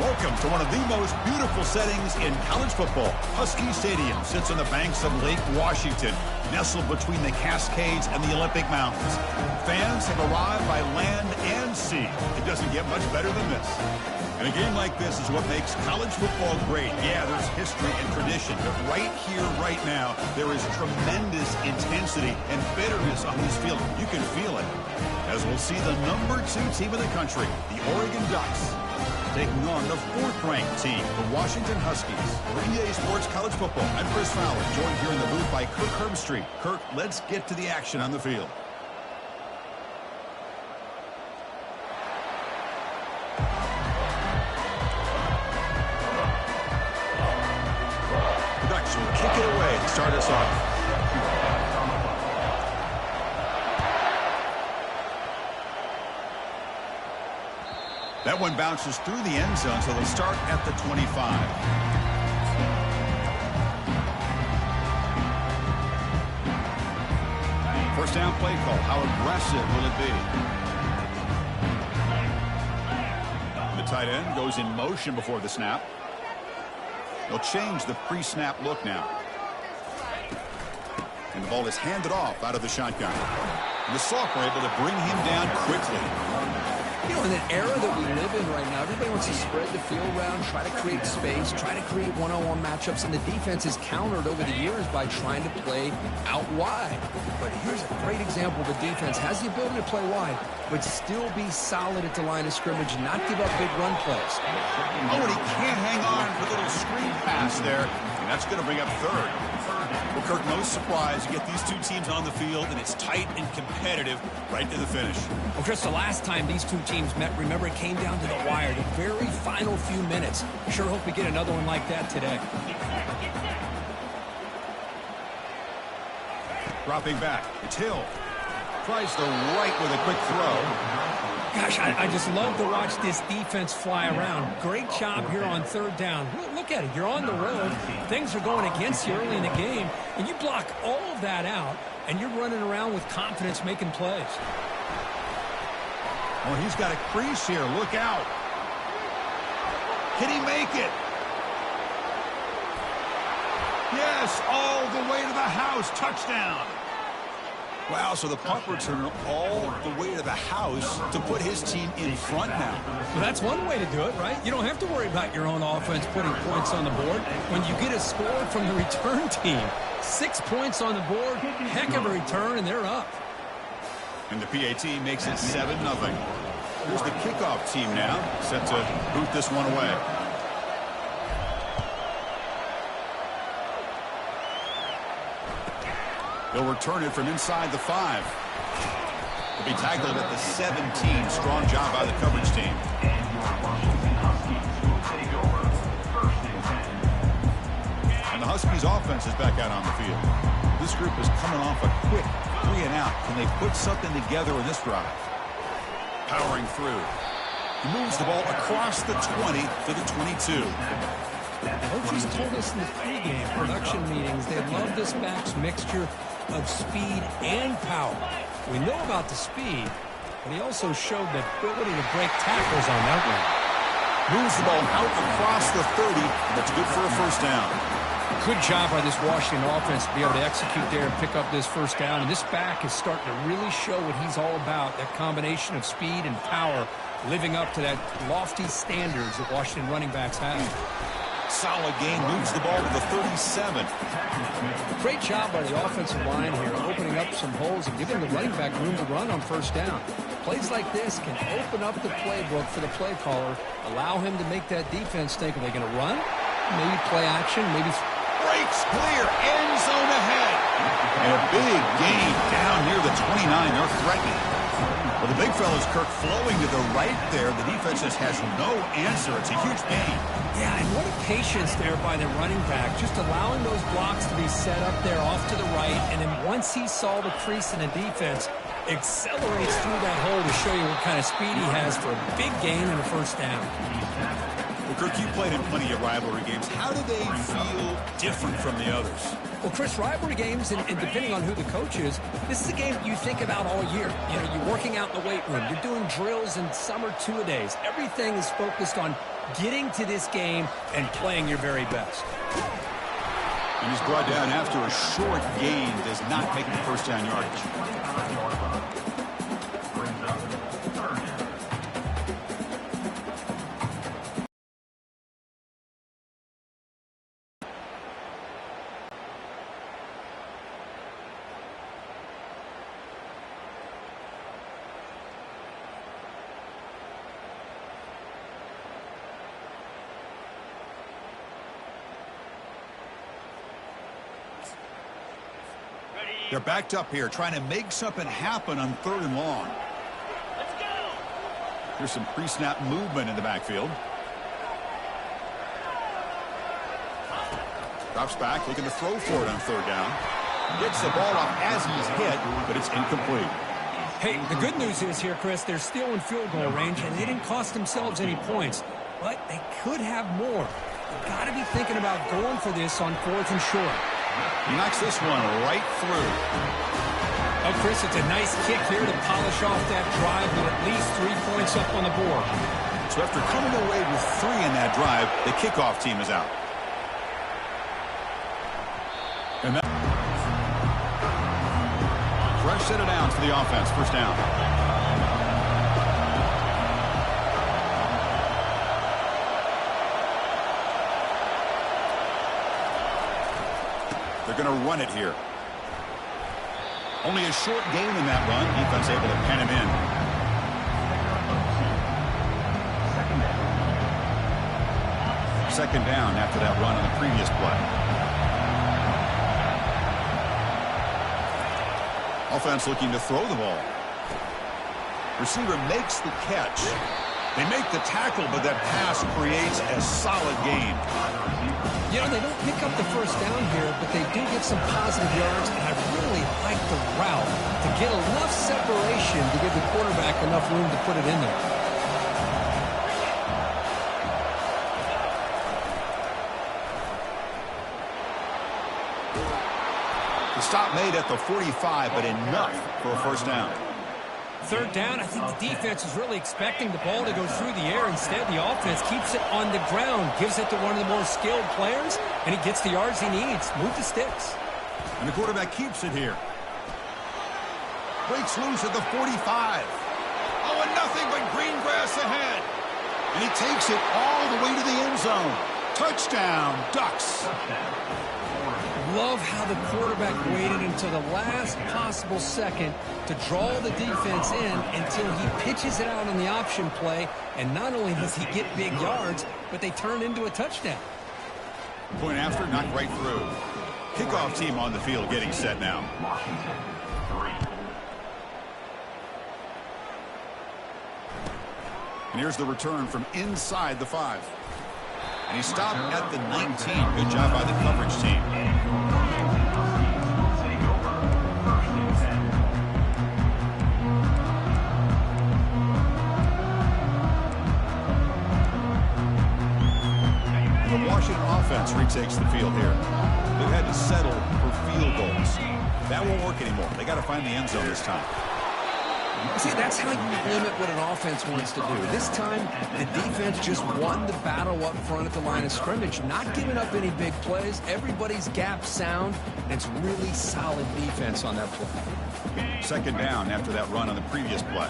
Welcome to one of the most beautiful settings in college football. Husky Stadium sits on the banks of Lake Washington, nestled between the Cascades and the Olympic Mountains. Fans have arrived by land and sea. It doesn't get much better than this. And a game like this is what makes college football great. Yeah, there's history and tradition, but right here, right now, there is tremendous intensity and bitterness on this field. You can feel it. As we'll see the #2 team in the country, the Oregon Ducks, taking on the 4th-ranked team, the Washington Huskies. For EA Sports College Football, I'm Chris Fowler, joined here in the booth by Kirk Herbstreit. Kirk, let's get to the action on the field. The Ducks will kick it away to start us off. That one bounces through the end zone, so they'll start at the 25. First down play call. How aggressive will it be? The tight end goes in motion before the snap. They'll change the pre-snap look now. And the ball is handed off out of the shotgun. And the Soft were able to bring him down quickly. You know, in an era that we live in right now, everybody wants to spread the field around, try to create space, try to create one-on-one matchups, and the defense is countered over the years by trying to play out wide. But here's a great example. The defense has the ability to play wide, but still be solid at the line of scrimmage, not give up big run plays. Oh, and he can't hang on for a little screen pass there, and that's going to bring up third. Well, Kirk, no surprise. You get these two teams on the field, and it's tight and competitive right to the finish. Well, Chris, the last time these two teams met, remember, it came down to the wire, the very final few minutes. Sure hope we get another one like that today. Dropping back, it's Hill. Tries the right with a quick throw. Gosh, I just love to watch this defense fly around. Great job here on 3rd down. Look at it. You're on the road. Things are going against you early in the game, and you block all of that out, and you're running around with confidence making plays. Oh, he's got a crease here. Look out. Can he make it? Yes, all the way to the house. Touchdown. Wow, so the punt returner all the way to the house to put his team in front now. Well, that's one way to do it, right? You don't have to worry about your own offense putting points on the board. When you get a score from the return team, 6 points on the board, heck of a return, and they're up. And the PAT makes it 7-0. Here's the kickoff team now, set to boot this one away. They'll return it from inside the 5. They'll be tackled at the 17. Strong job by the coverage team. And the Huskies offense is back out on the field. This group is coming off a quick 3-and-out. Can they put something together in this drive? Powering through. He moves the ball across the 20 to the 22. Coaches told us in the pregame production meetings they love this back's mixture of speed and power. We know about the speed, but he also showed the ability to break tackles on that one. Moves the ball out across the 30. That's good for a first down. Good job by this Washington offense to be able to execute there and pick up this first down. And this back is starting to really show what he's all about, that combination of speed and power, living up to that lofty standards that Washington running backs have. Solid gain, moves the ball to the 37. Great job by the offensive line here, opening up some holes and giving the running back room to run on first down. Plays like this can open up the playbook for the play caller, allow him to make that defense think, are they going to run? Maybe play action, maybe... Breaks clear, end zone ahead. And a big gain down near the 29. They're threatening. Well, the big fella's Kirk flowing to the right there. The defense just has no answer. It's a huge gain. Yeah, and what a patience there by the running back, just allowing those blocks to be set up there off to the right, and then once he saw the crease in the defense, accelerates through that hole to show you what kind of speed he has for a big gain and a first down. Well, Kirk, you played in plenty of rivalry games. How do they feel different from the others? Well, Chris, rivalry games, and depending on who the coach is, this is a game you think about all year. You know, you're working out in the weight room. You're doing drills and summer two-a-days. Everything is focused on getting to this game and playing your very best. And he's brought down after a short gain, does not make the first down yardage. They're backed up here, trying to make something happen on 3rd and long. Let's go. Here's some pre-snap movement in the backfield. Drops back, looking to throw for it on 3rd down. Gets the ball off as he's hit, but it's incomplete. Hey, the good news is here, Chris, they're still in field goal range, and they didn't cost themselves any points. But they could have more. They've got to be thinking about going for this on 4th and short. He knocks this one right through. Oh, Chris, it's a nice kick here to polish off that drive with at least 3 points up on the board. So after coming away with 3 in that drive, the kickoff team is out. And that fresh set of downs for the offense. First down. They're going to run it here. Only a short gain in that run. Defense able to pen him in. Second down after that run on the previous play. Offense looking to throw the ball. Receiver makes the catch. They make the tackle, but that pass creates a solid gain. You know, they don't pick up the first down here, but they do get some positive yards, and I really like the route to get enough separation to give the quarterback enough room to put it in there. The stop made at the 45, but enough for a first down. 3rd down, I think the defense is really expecting the ball to go through the air. Instead, the offense keeps it on the ground, gives it to one of the more skilled players, and he gets the yards he needs. Move the sticks. And the quarterback keeps it here. Breaks loose at the 45. Oh, and nothing but green grass ahead. And he takes it all the way to the end zone. Touchdown, Ducks. Love how the quarterback waited until the last possible second to draw the defense in until he pitches it out on the option play. And not only does he get big yards, but they turn into a touchdown. Point after, knocked right through. Kickoff team on the field getting set now. And here's the return from inside the 5. And he stopped at the 19. Good job by the coverage team. The Washington offense retakes the field here. They've had to settle for field goals. That won't work anymore. They got to find the end zone this time. See, that's how you limit what an offense wants to do. This time, the defense just won the battle up front at the line of scrimmage, not giving up any big plays. Everybody's gap sound, and it's really solid defense on that play. Second down after that run on the previous play.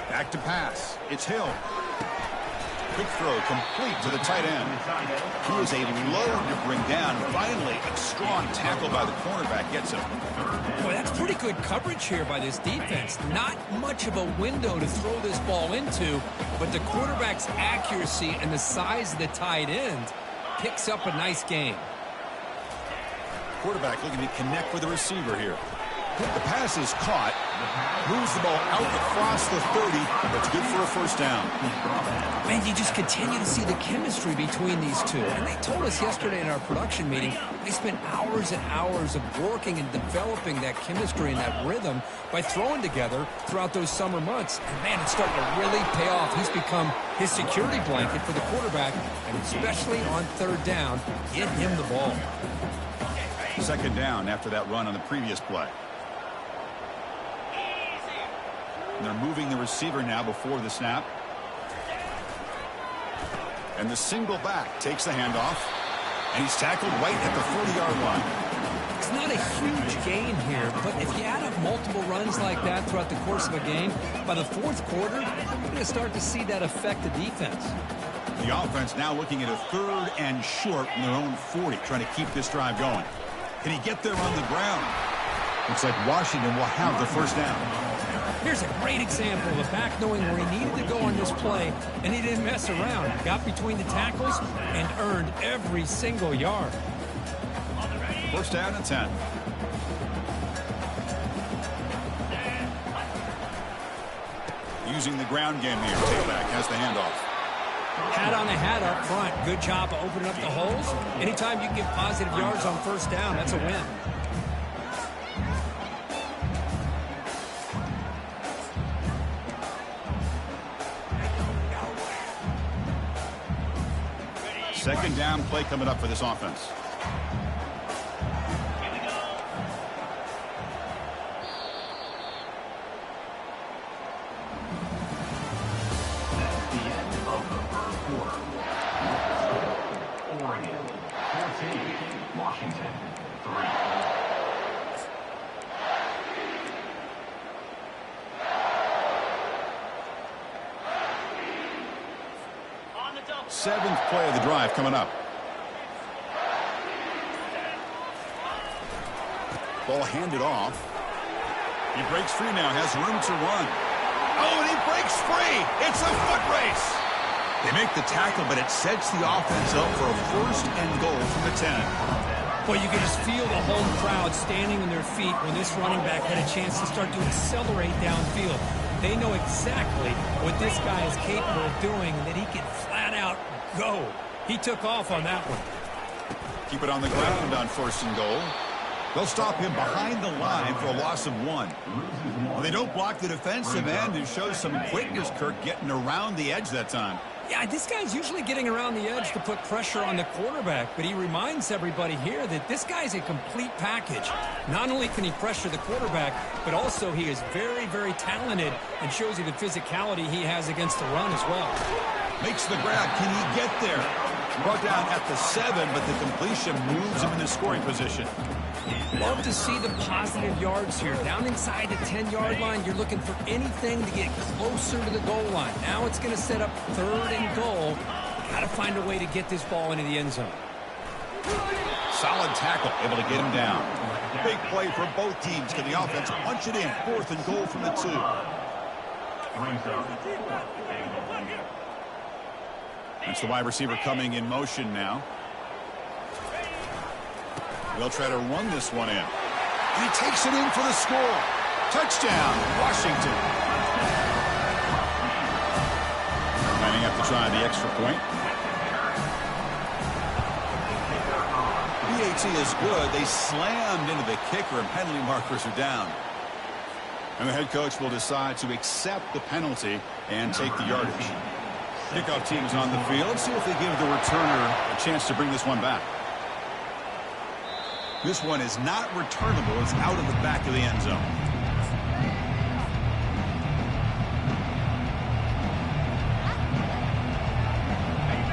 Back to pass. It's Hill. Quick throw complete to the tight end. He is a load to bring down. Finally, a strong tackle by the cornerback gets him. Boy, that's pretty good coverage here by this defense. Not much of a window to throw this ball into, but the quarterback's accuracy and the size of the tight end picks up a nice gain. Quarterback looking to connect with the receiver here. The pass is caught. Moves the ball out across the 30. That's good for a first down. Man, you just continue to see the chemistry between these two. And they told us yesterday in our production meeting, they spent hours and hours of working and developing that chemistry and that rhythm by throwing together throughout those summer months. And, man, it's starting to really pay off. He's become his security blanket for the quarterback, and especially on third down, get him the ball. Second down after that run on the previous play. And they're moving the receiver now before the snap. And the single back takes the handoff. And he's tackled right at the 40-yard line. It's not a huge gain here, but if you add up multiple runs like that throughout the course of a game, by the fourth quarter, you're going to start to see that affect the defense. The offense now looking at a 3rd and short from their own 40, trying to keep this drive going. Can he get there on the ground? Looks like Washington will have the first down. Here's a great example of a back knowing where he needed to go on this play, and he didn't mess around. He got between the tackles and earned every single yard. First down and 10. Using the ground game here. Tailback has the handoff. Hat on the hat up front. Good job of opening up the holes. Anytime you can get positive yards on first down, that's a win. Second down play coming up for this offense. Washington, 3. Seventh play of the drive coming up. Ball handed off. He breaks free now, has room to run. Oh, and he breaks free. It's a foot race. They make the tackle, but it sets the offense up for a first and goal from the 10. Well, you can just feel the home crowd standing on their feet when this running back had a chance to start to accelerate downfield. They know exactly what this guy is capable of doing and that he can flat out go. He took off on that one. Keep it on the ground on first and goal. They'll stop him behind the line for a loss of 1. Well, they don't block the defensive end and show some quickness, Kirk, getting around the edge that time. Yeah, this guy's usually getting around the edge to put pressure on the quarterback, but he reminds everybody here that this guy's a complete package. Not only can he pressure the quarterback, but also he is very, very talented and shows you the physicality he has against the run as well. Makes the grab. Can he get there? Brought down at the 7, but the completion moves him into scoring position. Love to see the positive yards here. Down inside the 10-yard line, you're looking for anything to get closer to the goal line. Now it's going to set up 3rd and goal. Got to find a way to get this ball into the end zone. Solid tackle, able to get him down. Big play for both teams. Can the offense punch it in? 4th and goal from the 2. It's the wide receiver coming in motion now. They'll try to run this one in. And he takes it in for the score. Touchdown, Washington. Lining up to try the extra point. PAT is good. They slammed into the kicker, and penalty markers are down. And the head coach will decide to accept the penalty and take the yardage. Kickoff team is on the field. Let's see if they give the returner a chance to bring this one back. This one is not returnable. It's out of the back of the end zone.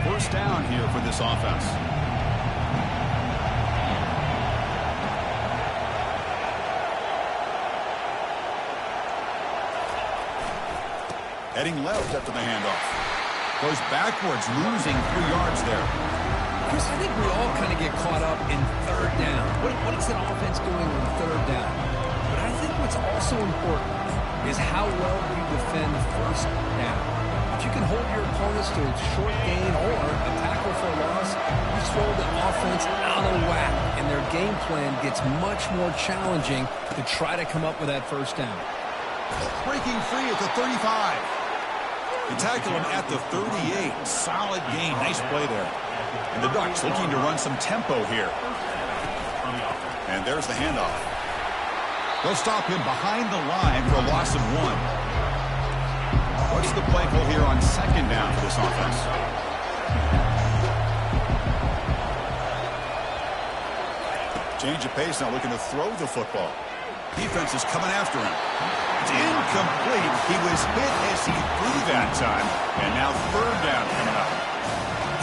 First down here for this offense. Heading left after the handoff. Goes backwards, losing 3 yards there. Chris, I think we all kind of get caught up in 3rd down. What is an offense doing on 3rd down? But I think what's also important is how well you defend 1st down. If you can hold your opponents to a short gain or a tackle for a loss, you throw the offense out of whack, and their game plan gets much more challenging to try to come up with that first down. Breaking free at the 35. They tackle him at the 38. Solid gain. Nice play there. And the Ducks looking to run some tempo here. And there's the handoff. They'll stop him behind the line for a loss of 1. What's the play call here on second down for this offense? Change of pace now, looking to throw the football. Defense is coming after him. It's incomplete. He was hit as he threw that time. And now third down coming up.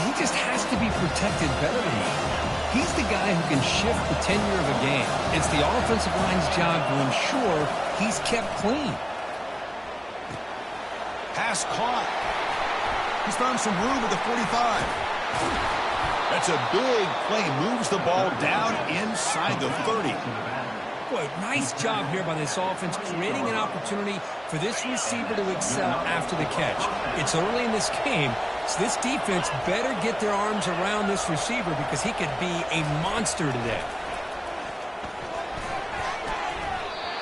He just has to be protected better than that. He's the guy who can shift the tenure of a game. It's the offensive line's job to ensure he's kept clean. Pass caught. He's found some room at the 45. That's a big play. Moves the ball down inside the 30. Boy, nice job here by this offense, creating an opportunity for this receiver to excel after the catch. It's early in this game, so this defense better get their arms around this receiver because he could be a monster today.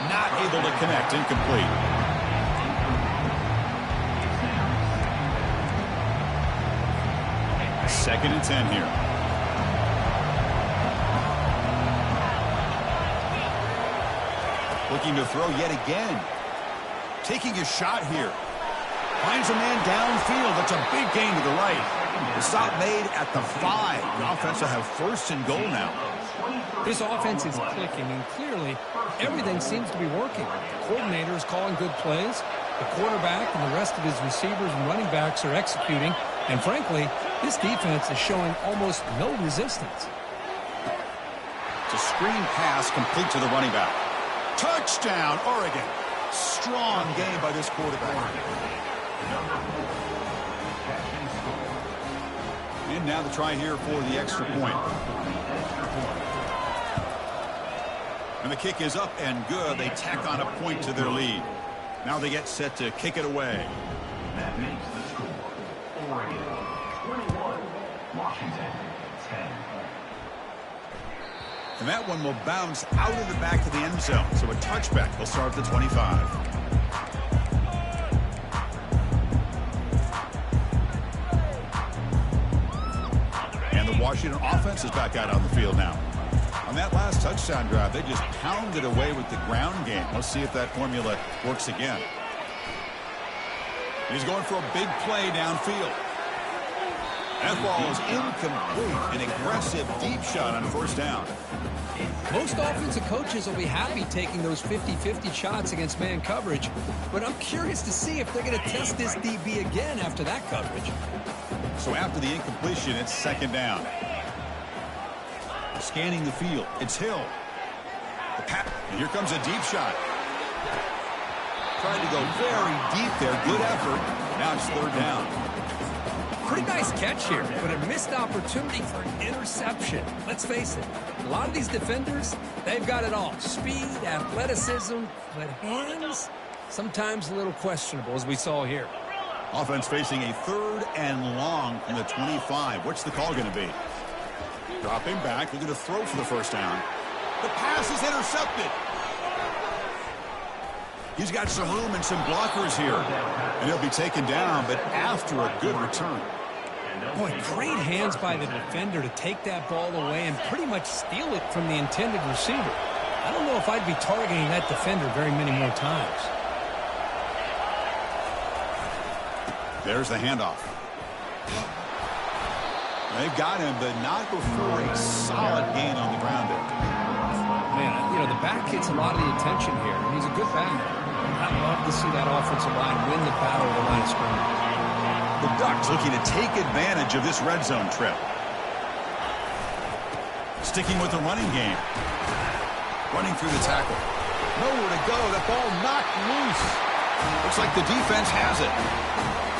Not able to connect. Incomplete. Second and 10 here. Looking to throw yet again. Taking a shot here. Finds a man downfield. That's a big gain to the right. The stop made at the 5. The offense will have first and goal now. This offense is clicking, and clearly everything seems to be working. The coordinator is calling good plays. The quarterback and the rest of his receivers and running backs are executing. And frankly, this defense is showing almost no resistance. It's a screen pass complete to the running back. Touchdown, Oregon. Strong game by this quarterback. And now the try here for the extra point. And the kick is up and good. They tack on a point to their lead. Now they get set to kick it away. That makes the score Oregon 21, Washington 10. And that one will bounce out of the back of the end zone. So a touchback will start at the 25. And the Washington offense is back out on the field now. On that last touchdown drive, they just pounded away with the ground game. Let's see if that formula works again. He's going for a big play downfield. That ball is incomplete. An aggressive deep shot on first down. Most offensive coaches will be happy taking those 50-50 shots against man coverage, but I'm curious to see if they're going to test this DB again after that coverage. So after the incompletion, it's second down. Scanning the field. It's Hill. And here comes a deep shot. Trying to go very deep there. Good effort. Now it's third down. Pretty nice catch here, but a missed opportunity for an interception. Let's face it, a lot of these defenders, they've got it all. Speed, athleticism, but hands, sometimes a little questionable, as we saw here. Offense facing a third and long from the 25. What's the call going to be? Dropping back, looking to throw for the first down. The pass is intercepted. He's got some room and some blockers here. And he'll be taken down, but after a good return. Boy, great hands by the defender to take that ball away and pretty much steal it from the intended receiver. I don't know if I'd be targeting that defender very many more times. There's the handoff. They've got him, but not before a solid gain on the ground there. Man, you know, the back gets a lot of the attention here. He's a good back. I'd love to see that offensive line win the battle of the line of scrimmage. The Ducks looking to take advantage of this red zone trip. Sticking with the running game. Running through the tackle. Nowhere to go. That ball knocked loose. Looks like the defense has it.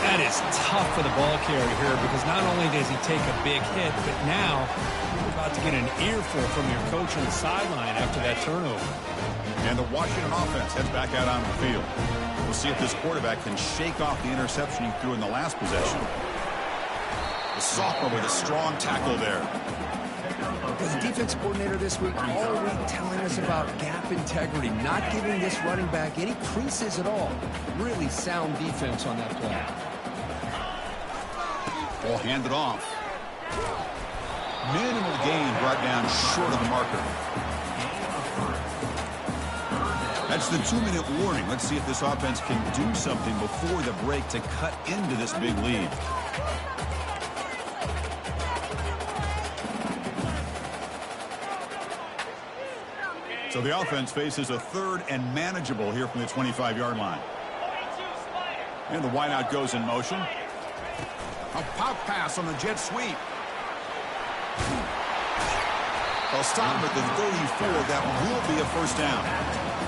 That is tough for the ball carrier here because not only does he take a big hit, but now you're about to get an earful from your coach on the sideline after that turnover. And the Washington offense heads back out on the field. We'll see if this quarterback can shake off the interception he threw in the last possession. The sophomore with a strong tackle there. The defense coordinator this week all week telling us about gap integrity, not giving this running back any creases at all. Really sound defense on that play. Ball handed off. Minimal gain brought down short of the marker. That's the 2-minute warning. Let's see if this offense can do something before the break to cut into this big lead. So the offense faces a 3rd and manageable here from the 25-yard line. And the wideout goes in motion. A pop pass on the jet sweep. They'll stop at the 34. That will be a first down.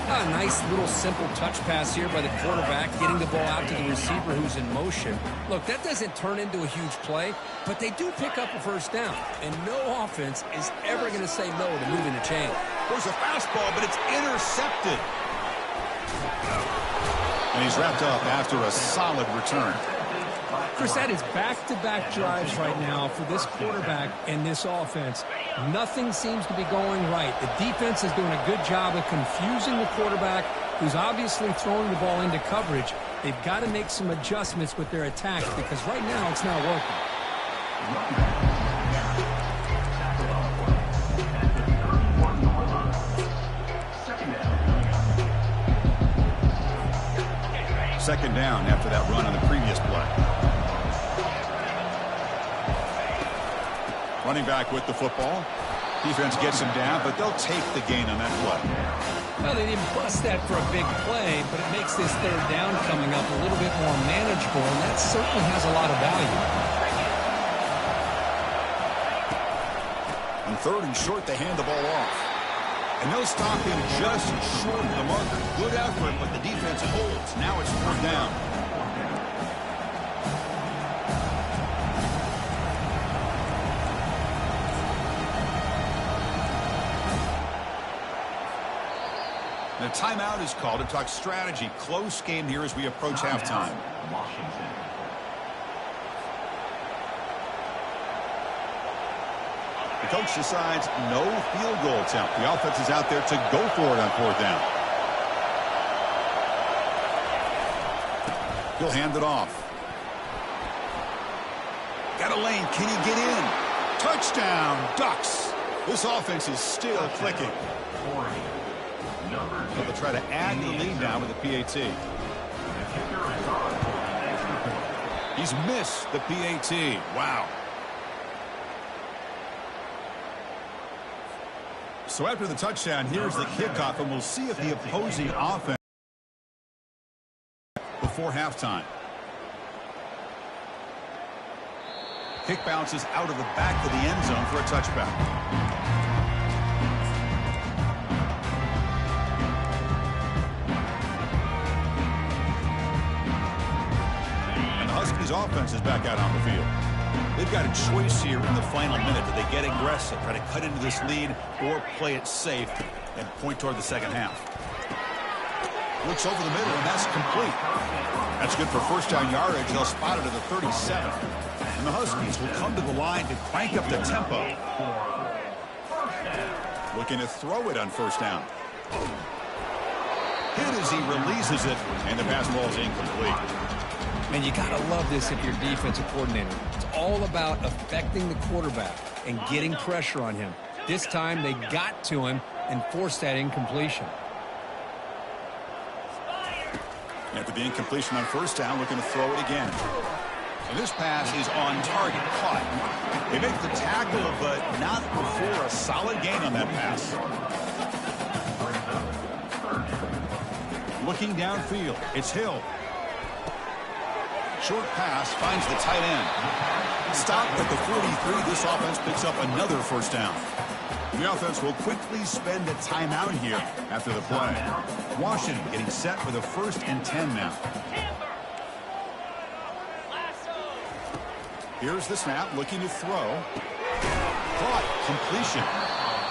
A nice little simple touch pass here by the quarterback, getting the ball out to the receiver who's in motion. Look, that doesn't turn into a huge play, but they do pick up a first down. And no offense is ever going to say no to moving the chain. There's a fastball, but it's intercepted. And he's wrapped up after a solid return. Chris, that is back-to-back drives right now for this quarterback and this offense. Nothing seems to be going right. The defense is doing a good job of confusing the quarterback, who's obviously throwing the ball into coverage. They've got to make some adjustments with their attacks because right now it's not working. Second down after that run on the previous play. Running back with the football. Defense gets him down, but they'll take the gain on that play. Well, they didn't bust that for a big play, but it makes this 3rd down coming up a little bit more manageable, and that certainly has a lot of value. On 3rd and short, they hand the ball off. And they'll stop him just short of the marker. Good effort, but the defense holds. Now it's 4th down. The timeout is called to talk strategy. Close game here as we approach halftime. Washington. The coach decides no field goal attempt. The offense is out there to go for it on 4th down. He'll hand it off. Got a lane. Can he get in? Touchdown, Ducks. This offense is still clicking. So they'll try to add the lead now with the PAT. He's missed the PAT. Wow. So after the touchdown, here's the kickoff, and we'll see if the opposing offense before halftime. Kick bounces out of the back of the end zone for a touchback. His offense is back out on the field. They've got a choice here in the final minute. Do they get aggressive, try to cut into this lead, or play it safe and point toward the second half? Looks over the middle, and that's complete. That's good for first down yardage. They'll spot it at the 37. And the Huskies will come to the line to crank up the tempo. Looking to throw it on 1st down. Hit as he releases it, and the pass ball is incomplete. Man, you got to love this if you're a defensive coordinator. It's all about affecting the quarterback and getting pressure on him. This time, they got to him and forced that incompletion. After the incompletion on 1st down, looking to throw it again. And this pass is on target, caught. They make the tackle, but not before a solid gain on that pass. Looking downfield, it's Hill. Short pass finds the tight end. Stop at the 43. This offense picks up another 1st down. The offense will quickly spend a timeout here after the play. Washington getting set for the 1st and 10 now. Here's the snap, looking to throw. Caught, completion.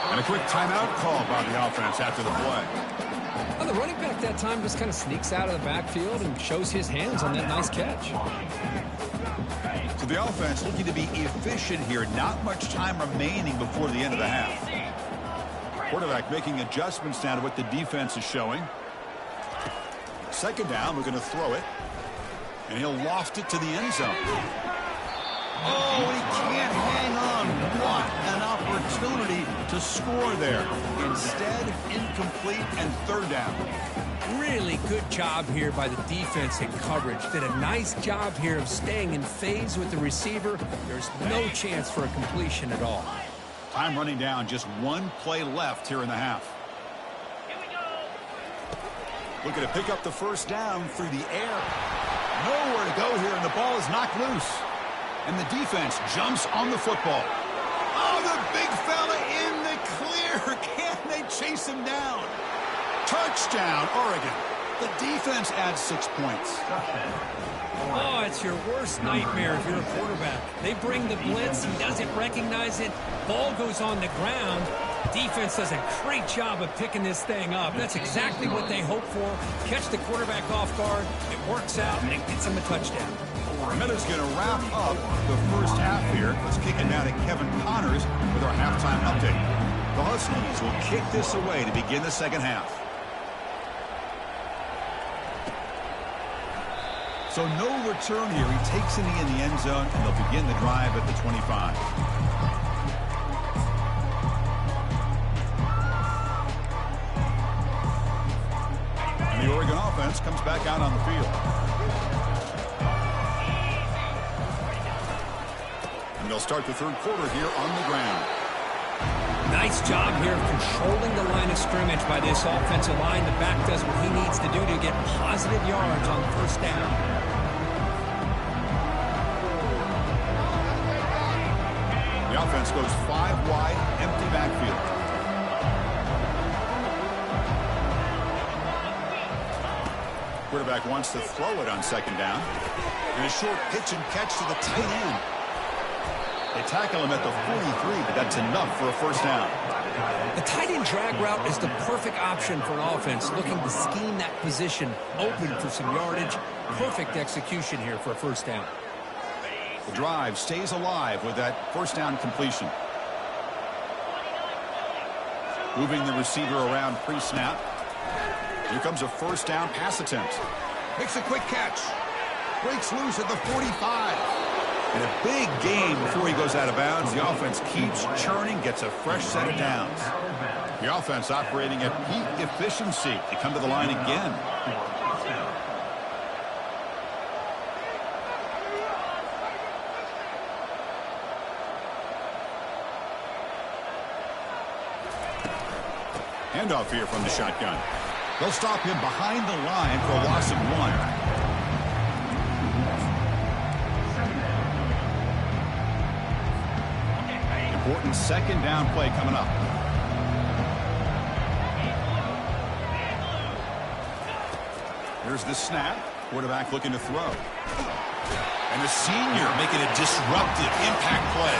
And a quick timeout call by the offense after the play. Well, the running back that time just kind of sneaks out of the backfield and shows his hands on that nice catch. So the offense looking to be efficient here. Not much time remaining before the end of the half. Quarterback making adjustments now to what the defense is showing. Second down, we're going to throw it. And he'll loft it to the end zone. Oh, he can't hang on. What an opportunity to score there. Instead, incomplete and third down. Really good job here by the defense in coverage. Did a nice job here of staying in phase with the receiver. There's no chance for a completion at all. Time running down, just one play left here in the half. Looking to pick up the first down through the air. Nowhere to go here, and the ball is knocked loose. And the defense jumps on the football. Oh, the big fella in the clear. Can they chase him down? Touchdown, Oregon. The defense adds 6 points. Oh, it's your worst nightmare if you're a quarterback. They bring the blitz. He doesn't recognize it. Ball goes on the ground. Defense does a great job of picking this thing up. That's exactly what they hope for. Catch the quarterback off guard. It works out, and it gets him a touchdown. Miller's going to wrap up the first half here. Let's kick it now to Kevin Connors with our halftime update. The Huskies will kick this away to begin the second half. So no return here. He takes it in the end zone, and they'll begin the drive at the 25. And the Oregon offense comes back out on the field. And they'll start the third quarter here on the ground. Nice job here of controlling the line of scrimmage by this offensive line. The back does what he needs to do to get positive yards on first down. The offense goes 5 wide, empty backfield. Quarterback wants to throw it on second down. And a short pitch and catch to the tight end. They tackle him at the 43, but that's enough for a first down. The tight end drag route is the perfect option for an offense looking to scheme that position open for some yardage. Perfect execution here for a first down. The drive stays alive with that first down completion. Moving the receiver around pre-snap. Here comes a first down pass attempt. Makes a quick catch. Breaks loose at the 45. And a big game before he goes out of bounds. The offense keeps churning, gets a fresh set of downs. The offense operating at peak efficiency. They come to the line again. Handoff here from the shotgun. They'll stop him behind the line for a loss of 1. Important second down play coming up. Here's the snap. Quarterback looking to throw. And the senior making a disruptive impact play.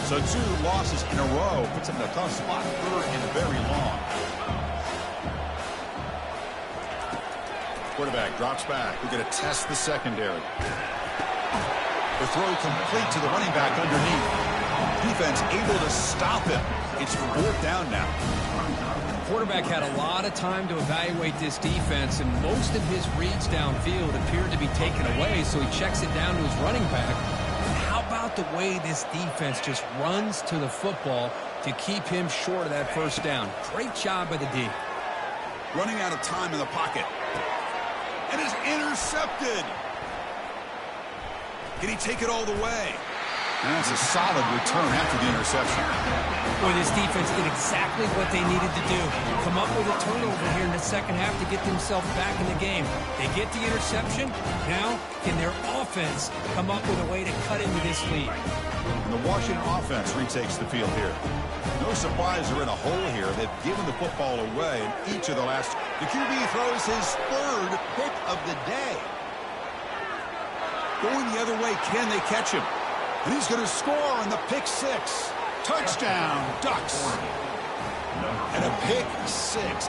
So 2 losses in a row puts him in a tough spot, third and very long. Quarterback drops back. We're going to test the secondary. The throw complete to the running back underneath. Defense able to stop him. It's fourth down now. The quarterback had a lot of time to evaluate this defense, and most of his reads downfield appeared to be taken away, so he checks it down to his running back. How about the way this defense just runs to the football to keep him short of that first down? Great job by the D. Running out of time in the pocket. And is intercepted. Can he take it all the way? And that's a solid return after the interception. Boy, this defense did exactly what they needed to do. Come up with a turnover here in the second half to get themselves back in the game. They get the interception. Now, can their offense come up with a way to cut into this lead? And the Washington offense retakes the field here. No surprise they're in a hole here. They've given the football away in each of the last. The QB throws his third pick of the day. Going the other way, can they catch him? And he's going to score on the pick six. Touchdown, Ducks. And a pick six.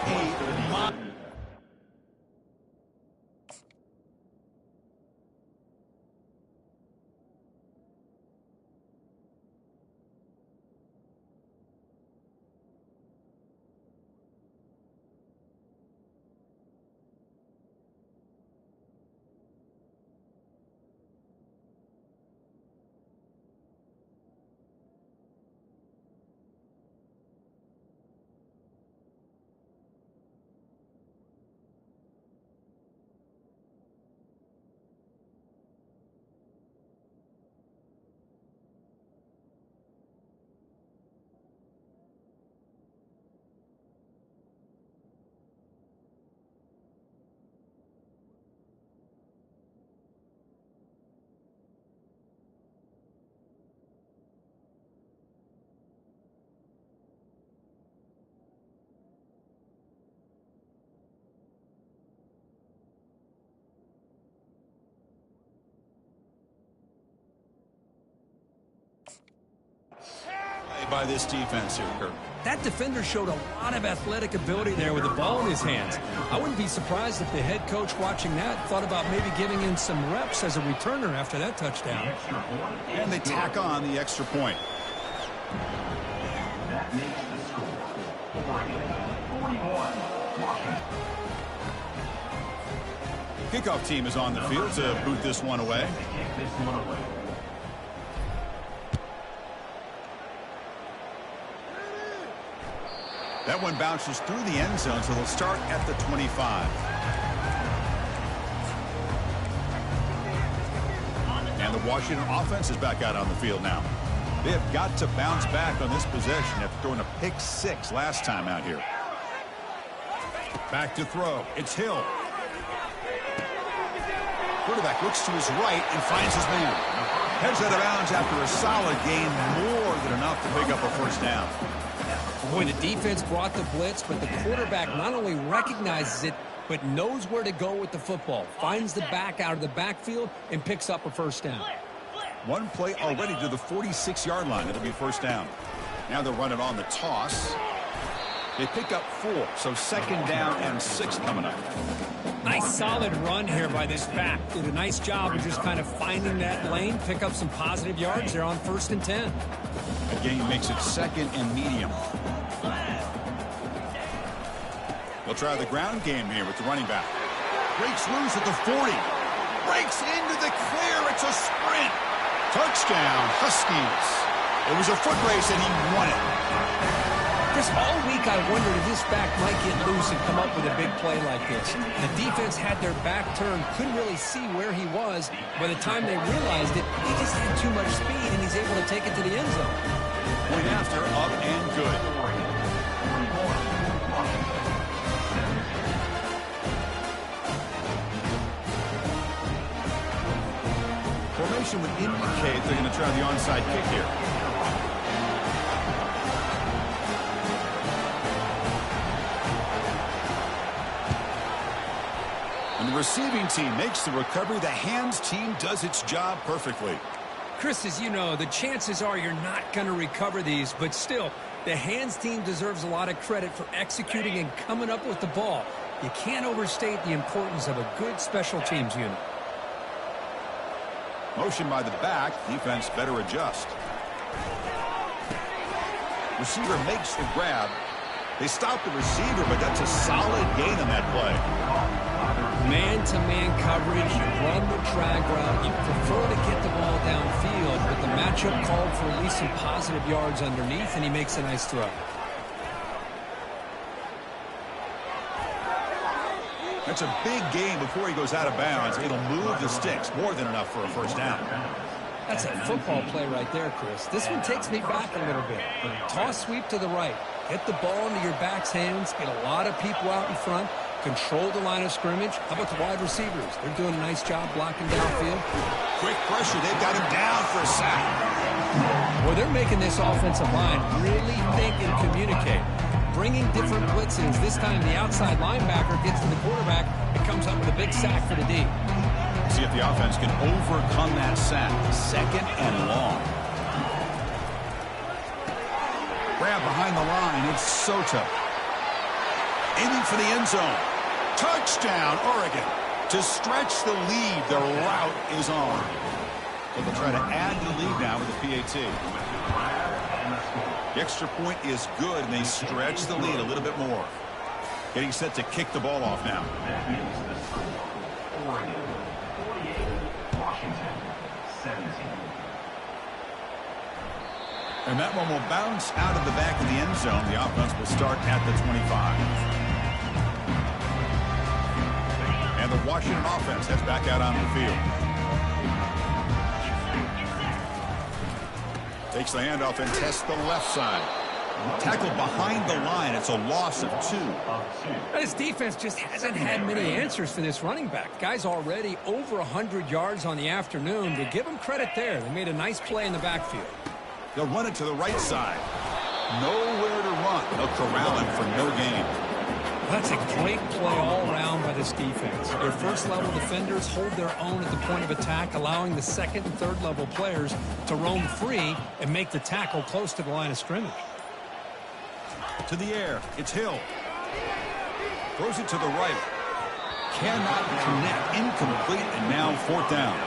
By this defense here, Kirk. That defender showed a lot of athletic ability there with the ball in his hands. I wouldn't be surprised if the head coach watching that thought about maybe giving him some reps as a returner after that touchdown. And they tack on the extra point. That makes the score 41, Washington. Kickoff team is on the field to boot this one away. Kick this one away. That one bounces through the end zone, so they'll start at the 25. And the Washington offense is back out on the field now. They have got to bounce back on this possession after throwing a pick six last time out here. Back to throw. It's Hill. Quarterback looks to his right and finds his man. Heads out of bounds after a solid gain, more than enough to pick up a first down. Boy, the defense brought the blitz, but the quarterback not only recognizes it, but knows where to go with the football. Finds the back out of the backfield and picks up a first down. One play already to the 46-yard line. It'll be first down. Now they're running on the toss. They pick up 4, so second down and 6 coming up. Nice solid run here by this back. Did a nice job of just kind of finding that lane, pick up some positive yards there on 1st and 10. The game makes it second and medium. They'll try the ground game here with the running back. Breaks loose at the 40. Breaks into the clear. It's a sprint. Touchdown, Huskies. It was a foot race, and he won it. Just all week I wondered if this back might get loose and come up with a big play like this. The defense had their back turned, couldn't really see where he was. By the time they realized it, he just had too much speed, and he's able to take it to the end zone. Point after, up and good. Formation would indicate they're going to try the onside kick here. And the receiving team makes the recovery. The hands team does its job perfectly. Chris, as you know, the chances are you're not going to recover these, but still, the hands team deserves a lot of credit for executing and coming up with the ball. You can't overstate the importance of a good special teams unit. Motion by the back. Defense better adjust. Receiver makes the grab. They stop the receiver, but that's a solid gain on that play. Man-to-man coverage, you run the drag route, you prefer to get the ball downfield, but the matchup called for at least some positive yards underneath, and he makes a nice throw. That's a big gain before he goes out of bounds. It'll move the sticks, more than enough for a first down. That's a football play right there, Chris. This one takes me back a little bit. Toss sweep to the right. Get the ball into your back's hands. Get a lot of people out in front. Control the line of scrimmage. How about the wide receivers? They're doing a nice job blocking downfield. Quick pressure. They've got him down for a sack. Well, they're making this offensive line really think and communicate. Bringing different blitzes. This time the outside linebacker gets to the quarterback and comes up with a big sack for the D. See if the offense can overcome that sack. 2nd and long. Grab behind the line. It's Soto. Aiming for the end zone. Touchdown, Oregon. To stretch the lead, the route is on. So they'll try to add to the lead now with the PAT. The extra point is good, and they stretch the lead a little bit more. Getting set to kick the ball off now. Oregon 48, Washington 17. And that one will bounce out of the back of the end zone. The offense will start at the 25. And the Washington offense heads back out on the field. Takes the handoff and tests the left side. Tackled behind the line. It's a loss of 2. This defense just hasn't had many answers for this running back. Guy's already over 100 yards on the afternoon. To give him credit there, they made a nice play in the backfield. They'll run it to the right side. Nowhere to run. They'll corral him for no gain. That's a great play all around by this defense. Their first-level defenders hold their own at the point of attack, allowing the second and third-level players to roam free and make the tackle close to the line of scrimmage. To the air. It's Hill. Throws it to the right. Cannot connect. Incomplete, and now 4th down.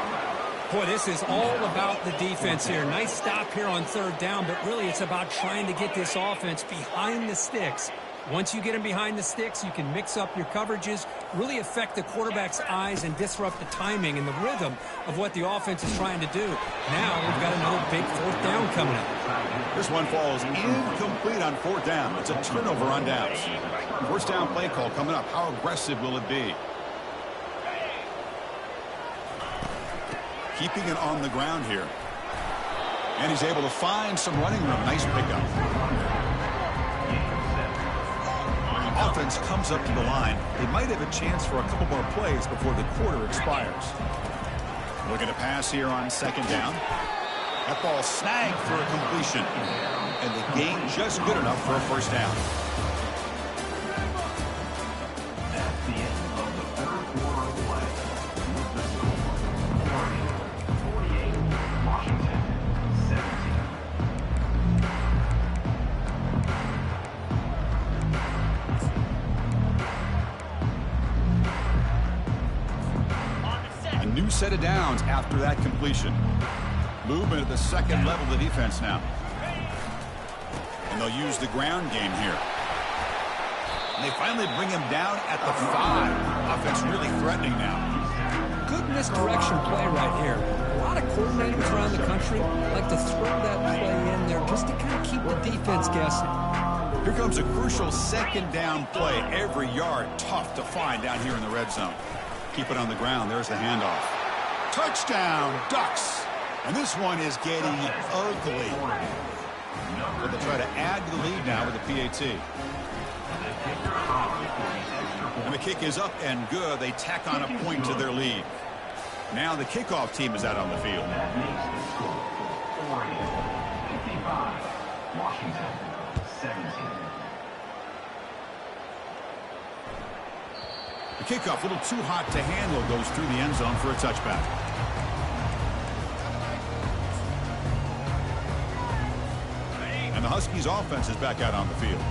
Boy, this is all about the defense here. Nice stop here on 3rd down, but really it's about trying to get this offense behind the sticks. Once you get them behind the sticks, you can mix up your coverages, really affect the quarterback's eyes and disrupt the timing and the rhythm of what the offense is trying to do. Now we've got another big 4th down coming up. This one falls incomplete on 4th down. It's a turnover on downs. 1st down play call coming up. How aggressive will it be? Keeping it on the ground here. And he's able to find some running room. Nice pickup. Offense comes up to the line. They might have a chance for a couple more plays before the quarter expires. Looking to pass here on 2nd down. That ball snagged for a completion. And the gain just good enough for a 1st down. That's the end of the 3rd quarter of play. The score, Oregon 48, Washington 17. A new set of downs after that completion. Movement at the 2nd level of the defense now. And they'll use the ground game here. And they finally bring him down at the 5. Offense really threatening now. Good misdirection play right here. A lot of coordinators around the country like to throw that play in there just to kind of keep the defense guessing. Here comes a crucial 2nd down play. Every yard tough to find down here in the red zone. Keep it on the ground. There's the handoff. Touchdown, Ducks. And this one is getting ugly. But they'll try to add to the lead now with the PAT. And the kick is up and good. They tack on a point to their lead. Now the kickoff team is out on the field. That makes the score, Oregon 55, Washington 17. The kickoff, a little too hot to handle, goes through the end zone for a touchback. And the Huskies offense is back out on the field.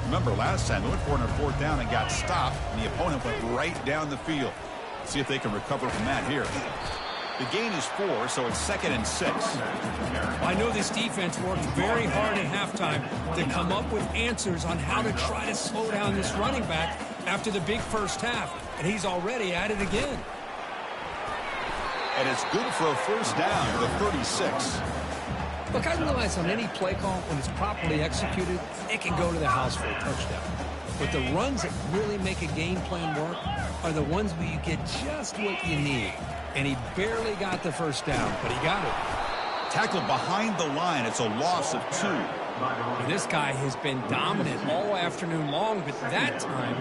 Remember last time they went for it on 4th down and got stopped, and the opponent went right down the field. See if they can recover from that here. The gain is 4, so it's 2nd and 6. I know this defense worked very hard at halftime to come up with answers on how to try to slow down this running back after the big first half, and he's already at it again. And it's good for a 1st down with a 36. Look, I realize on any play call, when it's properly executed, it can go to the house for a touchdown. But the runs that really make a game plan work are the ones where you get just what you need. And he barely got the 1st down, but he got it. Tackled behind the line. It's a loss of 2. This guy has been dominant all afternoon long, but that time,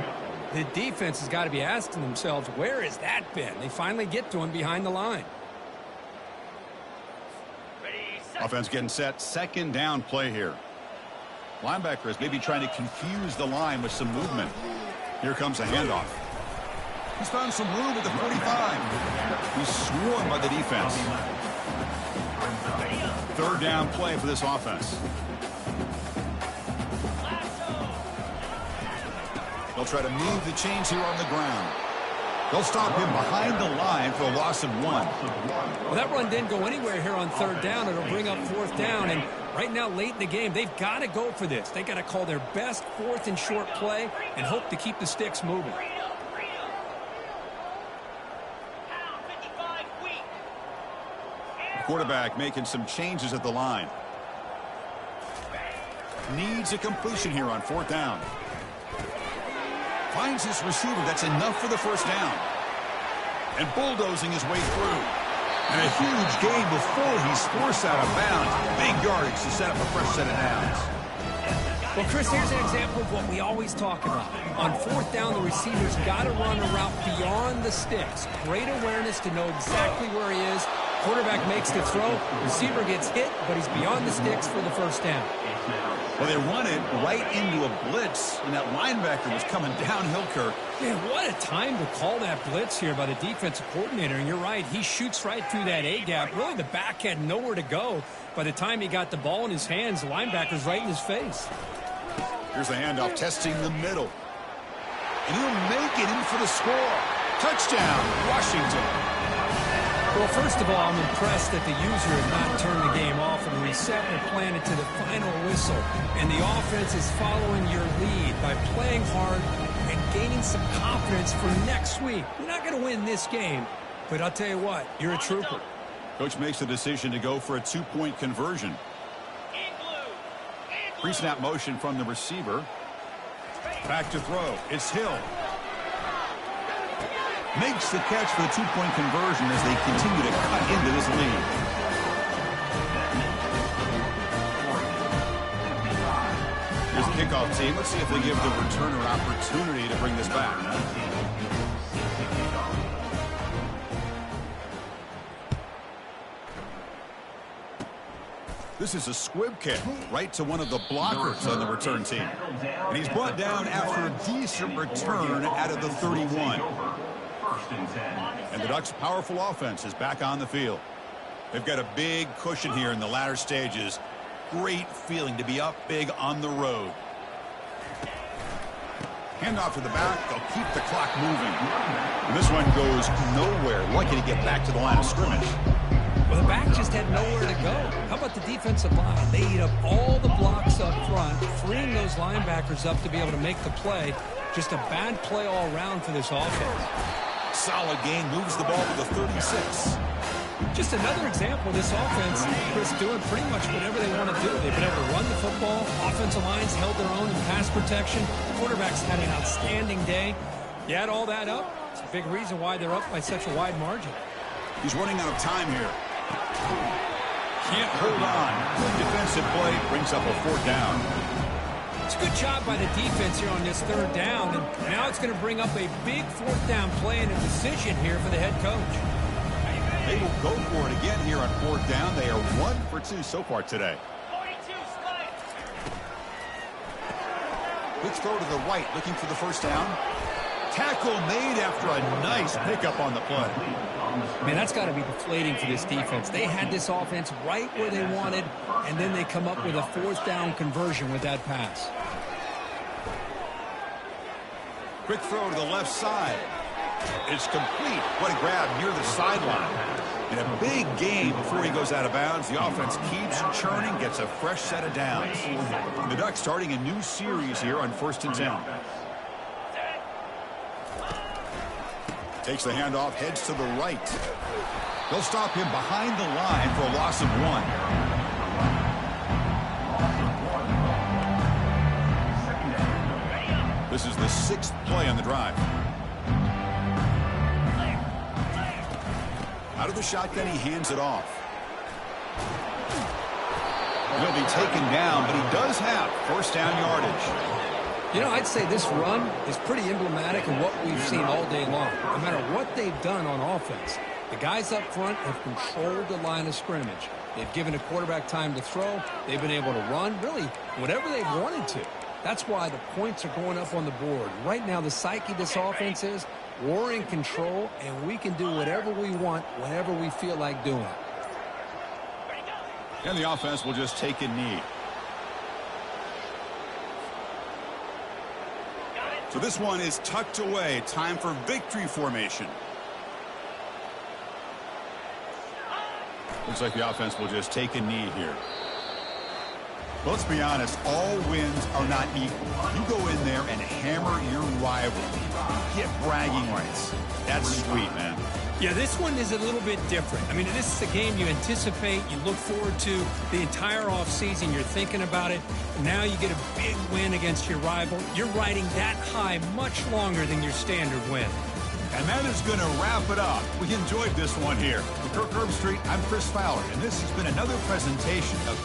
the defense has got to be asking themselves, where has that been? They finally get to him behind the line. Offense getting set. Second down play here. Linebacker is maybe trying to confuse the line with some movement. Here comes a handoff. He's found some room at the 45. He's swarmed by the defense. Third down play for this offense. They'll try to move the chains here on the ground. They'll stop him behind the line for a loss of 1. Well, that run didn't go anywhere here on third down. It'll bring up fourth down, and right now, late in the game, they've got to go for this. They've got to call their best fourth and short play and hope to keep the sticks moving. The quarterback making some changes at the line. Needs a completion here on fourth down. Finds his receiver. That's enough for the first down. And bulldozing his way through. And a huge gain before he's forced out of bounds. Big yardage to set up a fresh set of downs. Well, Chris, here's an example of what we always talk about. On fourth down, the receiver's got to run a route beyond the sticks. Great awareness to know exactly where he is. Quarterback makes the throw. Receiver gets hit, but he's beyond the sticks for the first down. Well, they run it right into a blitz, and that linebacker was coming downhill, Kirk. Man, what a time to call that blitz here by the defensive coordinator. And you're right, he shoots right through that A-gap. Really, the back had nowhere to go. By the time he got the ball in his hands, the linebacker's right in his face. Here's the handoff, testing the middle. And he'll make it in for the score. Touchdown, Washington. Well, first of all, I'm impressed that the user has not turned the game off and reset and planted to the final whistle. And the offense is following your lead by playing hard and gaining some confidence for next week. You're not going to win this game, but I'll tell you what, you're a trooper. Coach makes the decision to go for a 2-point conversion. Pre-snap motion from the receiver. Back to throw. It's Hill. Makes the catch for the 2-point conversion as they continue to cut into this lead. Here's the kickoff team. Let's see if they give the returner opportunity to bring this back. This is a squib kick right to one of the blockers on the return team. And he's brought down after a decent return out of the 31. And the Ducks' powerful offense is back on the field. They've got a big cushion here in the latter stages. Great feeling to be up big on the road. Handoff to the back. They'll keep the clock moving. And this one goes nowhere. Lucky to get back to the line of scrimmage. Well, the back just had nowhere to go. How about the defensive line? They eat up all the blocks up front, freeing those linebackers up to be able to make the play. Just a bad play all around for this offense. Solid gain, moves the ball to the 36. Just another example of this offense, Chris, doing pretty much whatever they want to do. They've been able to run the football. Offensive lines held their own in pass protection. Quarterbacks had an outstanding day. You add all that up, it's a big reason why they're up by such a wide margin. He's running out of time here. Can't hold on. Defensive play brings up a fourth down. It's a good job by the defense here on this third down, and now it's going to bring up a big fourth down play and a decision here for the head coach. They will go for it again here on fourth down. They are 1 for 2 so far today. Quick throw to the right, looking for the first down. Tackle made after a nice pickup on the play. Man, that's got to be deflating for this defense. They had this offense right where they wanted, and then they come up with a fourth down conversion with that pass. Quick throw to the left side. It's complete. What a grab near the sideline. And a big gain before he goes out of bounds. The offense keeps churning, gets a fresh set of downs. And the Ducks starting a new series here on 1st and 10. Takes the handoff, heads to the right. They'll stop him behind the line for a loss of 1. This is the 6th play on the drive. Out of the shotgun, he hands it off. He'll be taken down, but he does have first down yardage. You know, I'd say this run is pretty emblematic of what we've seen all day long. No matter what they've done on offense, the guys up front have controlled the line of scrimmage. They've given a quarterback time to throw. They've been able to run, really, whatever they've wanted to. That's why the points are going up on the board. Right now, the psyche of this offense is we're in control, and we can do whatever we want whenever we feel like doing it. And the offense will just take a knee. So this one is tucked away. Time for victory formation. Looks like the offense will just take a knee here. Well, let's be honest, all wins are not equal. You go in there and hammer your rival. You get bragging rights. That's sweet, man. Yeah, this one is a little bit different. I mean, this is a game you anticipate, you look forward to the entire offseason. You're thinking about it. Now you get a big win against your rival. You're riding that high much longer than your standard win. And that is going to wrap it up. We enjoyed this one here. For Kirk Herbstreit, I'm Chris Fowler, and this has been another presentation of